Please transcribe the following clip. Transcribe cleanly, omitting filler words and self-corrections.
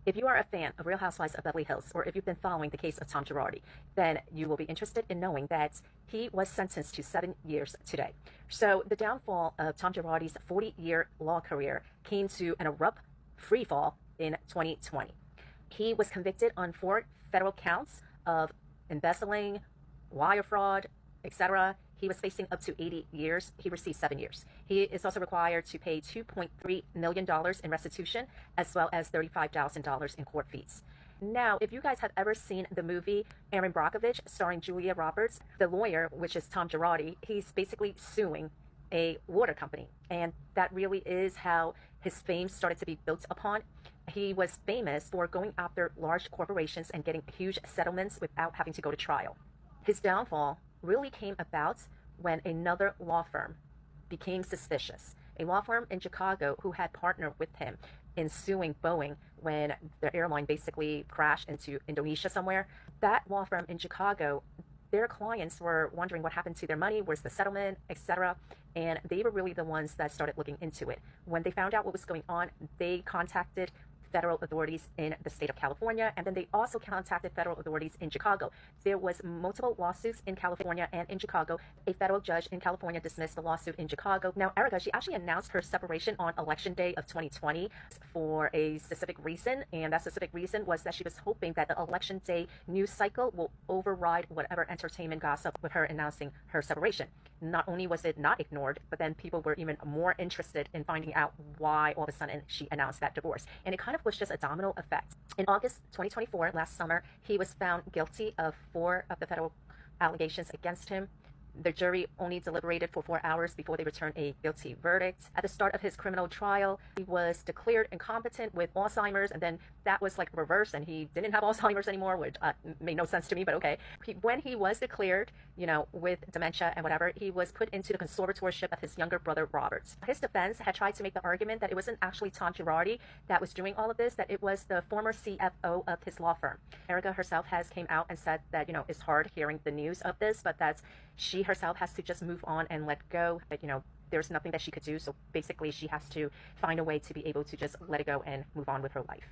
If you are a fan of Real Housewives of Beverly Hills, or if you've been following the case of Tom Girardi, then you will be interested in knowing that he was sentenced to 7 years today. So the downfall of Tom Girardi's 40-year law career came to an abrupt free fall in 2020. He was convicted on 4 federal counts of embezzling, wire fraud, etc. He was facing up to 80 years. He received 7 years. He is also required to pay $2.3 million in restitution, as well as $35,000 in court fees. Now, if you guys have ever seen the movie Erin Brockovich, starring Julia Roberts, the lawyer, which is Tom Girardi, he's basically suing a water company. And that really is how his fame started to be built upon. He was famous for going after large corporations and getting huge settlements without having to go to trial. His downfall really came about when another law firm became suspicious. A law firm in Chicago who had partnered with him in suing Boeing when the airline basically crashed into Indonesia somewhere. That law firm in Chicago, their clients were wondering what happened to their money, where's the settlement, etc. And they were really the ones that started looking into it. When they found out what was going on, they contacted federal authorities in the state of California, and then they also contacted federal authorities in Chicago. There was multiple lawsuits in California and in Chicago. A federal judge in California dismissed the lawsuit in Chicago. Now, Erika, she actually announced her separation on Election Day of 2020 for a specific reason, and that specific reason was that she was hoping that the Election Day news cycle will override whatever entertainment gossip with her announcing her separation. Not only was it not ignored, but then people were even more interested in finding out why all of a sudden she announced that divorce. And it kind of was just a domino effect. In August 2024, last summer, he was found guilty of 4 of the federal allegations against him. The jury only deliberated for 4 hours before they returned a guilty verdict. At the start of his criminal trial, he was declared incompetent with Alzheimer's, and then that was like reversed, and he didn't have Alzheimer's anymore, which made no sense to me, but okay. When he was declared, with dementia and whatever, he was put into the conservatorship of his younger brother, Robert. His defense had tried to make the argument that it wasn't actually Tom Girardi that was doing all of this, that it was the former CFO of his law firm. Erika herself has came out and said that, it's hard hearing the news of this, but that she herself has to just move on and let go. But, there's nothing that she could do. So basically, she has to find a way to be able to just let it go and move on with her life.